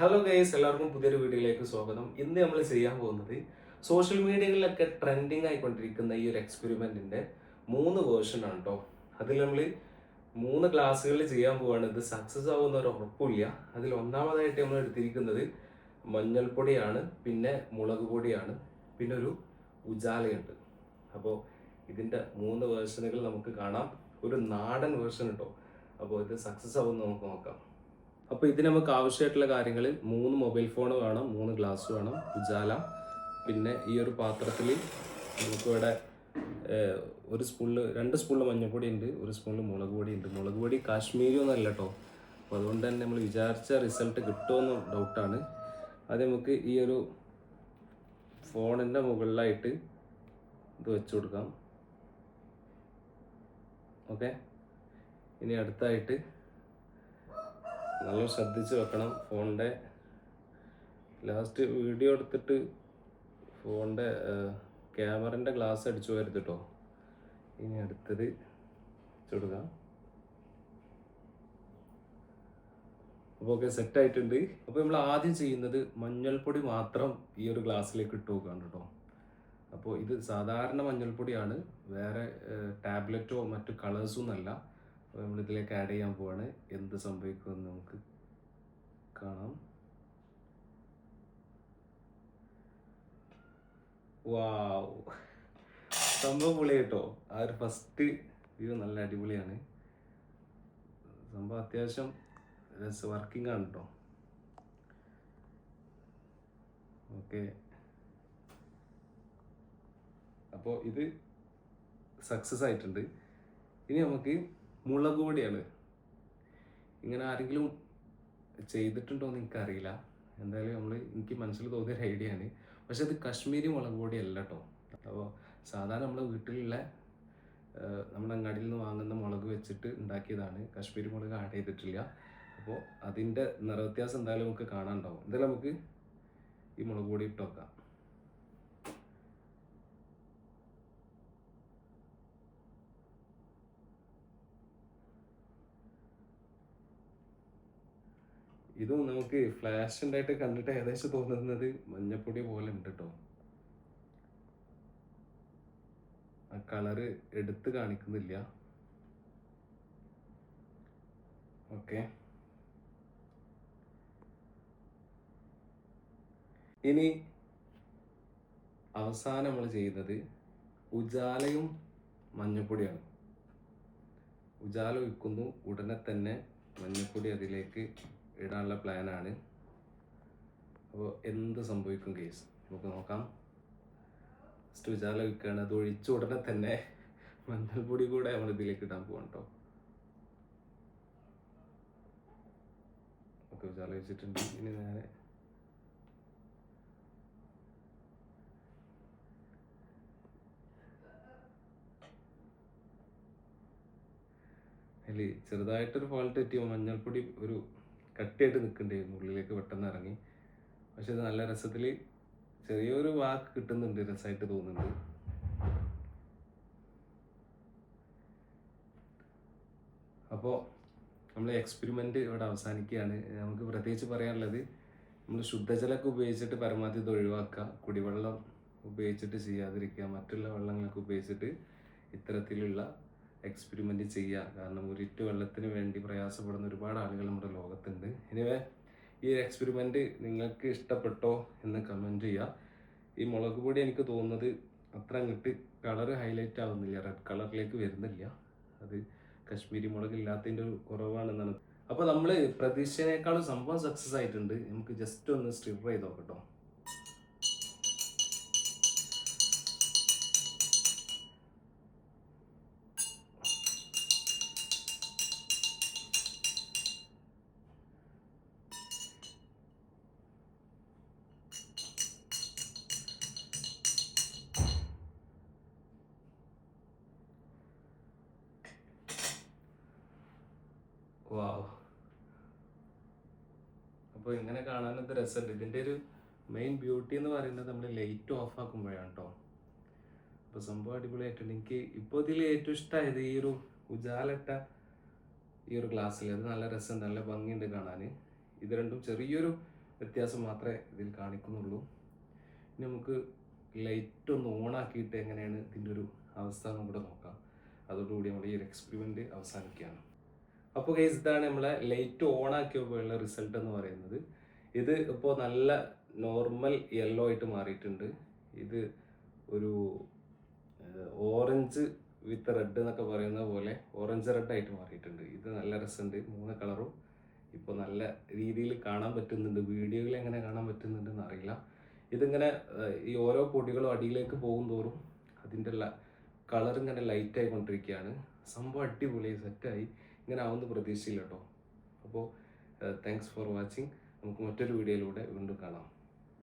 Hello guys, എല്ലാവർക്കും പുതിയൊരു വീഡിയോയിലേക്ക് സ്വാഗതം. ഇന്ന് നമ്മൾ ചെയ്യാൻ പോകുന്നത് സോഷ്യൽ മീഡിയകളിലൊക്കെ ട്രെൻഡിങ് ആയിക്കൊണ്ടിരിക്കുന്ന ഈ ഒരു എക്സ്പെരിമെന്റിന്റെ 3 വേർഷൻ ആണ് കേട്ടോ. അതിൽ നമ്മൾ 3 ക്ലാസ്സുകളിൽ ചെയ്യാൻ പോവാണ്. ഇത് സക്സസ് ആവുന്ന ഒരു ഉറപ്പില്ല. അതിൽ ഒന്നാമതായിട്ട് നമ്മൾ എടുത്തിരിക്കുന്നത് മഞ്ഞൾപ്പൊടിയാണ്, പിന്നെ മുളക് പൊടിയാണ്, പിന്നെ ഒരു ഉജാലയുണ്ട്. അപ്പോൾ ഇതിന്റെ 3 വേർഷനുകൾ നമുക്ക് കാണാം. ഒരു നാടൻ വേർഷൻ കേട്ടോ. അപ്പോൾ ഇത് സക്സസ് ആവുമെന്ന് നമുക്ക് നോക്കാം. അപ്പോൾ ഇതിന് നമുക്ക് ആവശ്യമായിട്ടുള്ള കാര്യങ്ങൾ 3 മൊബൈൽ ഫോൺ വേണം, 3 ഗ്ലാസ് വേണം, ഉജാല, പിന്നെ ഈ ഒരു പാത്രത്തിൽ നമുക്കിവിടെ ഒരു സ്പൂണിൽ 2 സ്പൂണിൽ മഞ്ഞൾപ്പൊടി ഉണ്ട്, ഒരു സ്പൂണിൽ മുളക് പൊടി ഉണ്ട്. മുളക് പൊടി കാശ്മീരി ഒന്നും അല്ല കേട്ടോ. അപ്പോൾ അതുകൊണ്ട് തന്നെ നമ്മൾ വിചാരിച്ച റിസൾട്ട് കിട്ടുമെന്ന് ഡൗട്ടാണ്. അത് നമുക്ക് ഈ ഒരു ഫോണിൻ്റെ മുകളിലായിട്ട് ഇത് വെച്ച് കൊടുക്കാം. ഓക്കെ, ഇനി അടുത്തായിട്ട് നല്ല ശ്രദ്ധിച്ച് വെക്കണം. ഫോണിൻ്റെ ലാസ്റ്റ് വീഡിയോ എടുത്തിട്ട് ഫോണിൻ്റെ ക്യാമറൻ്റെ ഗ്ലാസ് അടിച്ചു പോകരുത് കേട്ടോ. ഇനി അടുത്തത് കൊടുക്കാം. അപ്പോൾ ഓക്കെ, സെറ്റായിട്ടുണ്ട്. അപ്പോൾ നമ്മൾ ആദ്യം ചെയ്യുന്നത് മഞ്ഞൾപ്പൊടി മാത്രം ഈ ഒരു ഗ്ലാസ്സിലേക്ക് ഇട്ട് നോക്കുകയാണ് കേട്ടോ. അപ്പോൾ ഇത് സാധാരണ മഞ്ഞൾപ്പൊടിയാണ്, വേറെ ടാബ്ലറ്റോ മറ്റു കളേഴ്സും ഒന്നല്ല. അപ്പോൾ നമ്മളിതിലേക്ക് ആഡ് ചെയ്യാൻ പോവാണ്. എന്ത് സംഭവിക്കുമെന്ന് നമുക്ക് കാണാം. വാവ്, സംഭവം പൊളി കേട്ടോ. ആ ഒരു ഫസ്റ്റ് വ്യൂ നല്ല അടിപൊളിയാണ്. സംഭവം അത്യാവശ്യം വർക്കിംഗ് ആണ് കേട്ടോ. ഓക്കെ, അപ്പോൾ ഇത് സക്സസ് ആയിട്ടുണ്ട്. ഇനി നമുക്ക് മുളക് പൊടിയാണ്. ഇങ്ങനെ ആരെങ്കിലും ചെയ്തിട്ടുണ്ടോ എന്ന് എനിക്കറിയില്ല. എന്തായാലും എനിക്ക് മനസ്സിൽ തോന്നിയൊരു ഐഡിയ ആണ്. പക്ഷെ അത് കശ്മീരി മുളക് പൊടി അല്ല കേട്ടോ. അപ്പോൾ സാധാരണ നമ്മുടെ വീട്ടിലുള്ള നമ്മുടെ അങ്ങാടിയിൽ നിന്ന് വാങ്ങുന്ന മുളക് വെച്ചിട്ട് ഉണ്ടാക്കിയതാണ്. കശ്മീരി മുളക് ആഡ് ചെയ്തിട്ടില്ല. അപ്പോൾ അതിൻ്റെ നിറവ്യത്യാസം എന്തായാലും നമുക്ക് കാണാനുണ്ടാവും. എന്തായാലും നമുക്ക് ഈ മുളക് പൊടി ഇട്ട് വെക്കാം. ഇതും നമുക്ക് ഫ്ലാഷ് ഉണ്ടായിട്ട് കണ്ടിട്ട് ഏകദേശം തോന്നുന്നത് മഞ്ഞപ്പൊടി പോലെ ഉണ്ട് കേട്ടോ. ആ കളറ് എടുത്ത് കാണിക്കുന്നില്ല. ഓക്കെ, ഇനി അവസാനം നമ്മൾ ചെയ്യുന്നത് ഉജാലയും മഞ്ഞപ്പൊടിയാണ്. ഉജാല ഒഴിക്കുന്നു, ഉടനെ തന്നെ മഞ്ഞപ്പൊടി അതിലേക്ക് ഇടാനുള്ള പ്ലാനാണ്. അപ്പോൾ എന്ത് സംഭവിക്കും കേസ് നമുക്ക് നോക്കാം. ഫസ്റ്റ് ഉജാല ഒഴിക്കുകയാണ്. അത് ഒഴിച്ച ഉടനെ തന്നെ മഞ്ഞൾപ്പൊടി കൂടെ നമ്മൾ ഇതിലേക്ക് ഇടാൻ പോവാണ് കേട്ടോ. ഓക്കെ, ഉജാല ഒഴിച്ചിട്ടുണ്ട്. ഇനി നേരെ അതിൽ ചെറുതായിട്ടൊരു ഫോൾട്ട് പറ്റിയോ, മഞ്ഞൾപ്പൊടി ഒരു കട്ടിയായിട്ട് നിൽക്കണ്ടായിരുന്നു, ഉള്ളിലേക്ക് പെട്ടെന്ന് ഇറങ്ങി. പക്ഷെ ഇത് നല്ല രസത്തിൽ ചെറിയൊരു വാക്ക് കിട്ടുന്നുണ്ട്, രസമായിട്ട് തോന്നുന്നുണ്ട്. അപ്പോൾ നമ്മൾ എക്സ്പെരിമെൻ്റ് ഇവിടെ അവസാനിക്കുകയാണ്. നമുക്ക് പ്രത്യേകിച്ച് പറയാനുള്ളത്, നമ്മൾ ശുദ്ധജലമൊക്കെ ഉപയോഗിച്ചിട്ട് പരമാവധി ഇത് ഒഴിവാക്കുക. കുടിവെള്ളം ഉപയോഗിച്ചിട്ട് ചെയ്യാതിരിക്കുക. മറ്റുള്ള വെള്ളങ്ങളൊക്കെ ഉപയോഗിച്ചിട്ട് ഇത്തരത്തിലുള്ള എക്സ്പെരിമെൻ്റ് ചെയ്യുക. കാരണം ഒരു ലിറ്റർ വെള്ളത്തിന് വേണ്ടി പ്രയാസപ്പെടുന്ന ഒരുപാട് ആളുകൾ നമ്മുടെ ലോകത്തുണ്ട്. എനിവേ, ഈ എക്സ്പെരിമെൻ്റ് നിങ്ങൾക്ക് ഇഷ്ടപ്പെട്ടോ എന്ന് കമൻറ്റ് ചെയ്യുക. ഈ മുളക് പൊടി എനിക്ക് തോന്നുന്നത് അത്ര അങ്ങോട്ട് കളറ് ഹൈലൈറ്റ് ആവുന്നില്ല, റെഡ് കളറിലേക്ക് വരുന്നില്ല. അത് കശ്മീരി മുളക് ഇല്ലാത്തതിൻ്റെ ഒരു കുറവാണെന്നാണ്. അപ്പോൾ നമ്മൾ പ്രതീക്ഷേനേക്കാളും സംഭവം സക്സസ് ആയിട്ടുണ്ട്. നമുക്ക് ജസ്റ്റ് ഒന്ന് സ്റ്റിർ ചെയ്ത് നോക്കട്ടോ. വാവ്, അപ്പോൾ ഇങ്ങനെ കാണാനൊരു രസമുണ്ട്. ഇതിൻ്റെ ഒരു മെയിൻ ബ്യൂട്ടി എന്ന് പറയുന്നത് നമ്മൾ ലൈറ്റ് ഓഫ് ആക്കുമ്പോഴാണ് കേട്ടോ. അപ്പോൾ സംഭവം അടിപൊളിയായിട്ടുണ്ട്. എനിക്ക് ഇപ്പോൾ ഇതിൽ ഏറ്റവും ഇഷ്ടമായത് ഈ ഒരു ഉജാലട്ട ഈ ഒരു ഗ്ലാസ്സിൽ. അത് നല്ല രസം, നല്ല ഭംഗിയുണ്ട് കാണാൻ. ഇത് രണ്ടും ചെറിയൊരു വ്യത്യാസം മാത്രമേ ഇതിൽ കാണിക്കുന്നുള്ളൂ. ഇനി നമുക്ക് ലൈറ്റ് ഒന്ന് ഓണാക്കിയിട്ട് എങ്ങനെയാണ് ഇതിൻ്റെ ഒരു അവസ്ഥ എന്ന് കൂടെ നോക്കാം. അതോടുകൂടി നമ്മുടെ ഈ ഒരു എക്സ്പെരിമെൻറ്റ് അവസാനിക്കുകയാണ്. അപ്പോൾ ഗൈസ്, ഇതാണ് നമ്മളെ ലൈറ്റ് ഓൺ ആക്കിയപ്പോഴുള്ള റിസൾട്ട് എന്ന് പറയുന്നത്. ഇത് ഇപ്പോൾ നല്ല നോർമൽ യെല്ലോ ആയിട്ട് മാറിയിട്ടുണ്ട്. ഇത് ഒരു ഓറഞ്ച് വിത്ത് റെഡ് എന്നൊക്കെ പറയുന്ന പോലെ ഓറഞ്ച് റെഡ് ആയിട്ട് മാറിയിട്ടുണ്ട്. ഇത് നല്ല രസമുണ്ട്. 3 കളറും ഇപ്പോൾ നല്ല രീതിയിൽ കാണാൻ പറ്റുന്നുണ്ട്. വീഡിയോയിൽ എങ്ങനെ കാണാൻ പറ്റുന്നുണ്ടെന്ന് അറിയില്ല. ഇതിങ്ങനെ ഈ ഓരോ പൊടികളും അടിയിലേക്ക് പോകും തോറും അതിൻ്റെ കളർ ഇങ്ങനെ ലൈറ്റ് ആയിക്കൊണ്ടിരിക്കുകയാണ്. സംഭവം അടിപൊളിയായി സെറ്റായി. ഇങ്ങനെ ആവുന്ന പ്രതീക്ഷയില്ല കേട്ടോ. അപ്പോൾ താങ്ക്സ് ഫോർ വാച്ചിങ്. നമുക്ക് മറ്റൊരു വീഡിയോയിലൂടെ വീണ്ടും കാണാം.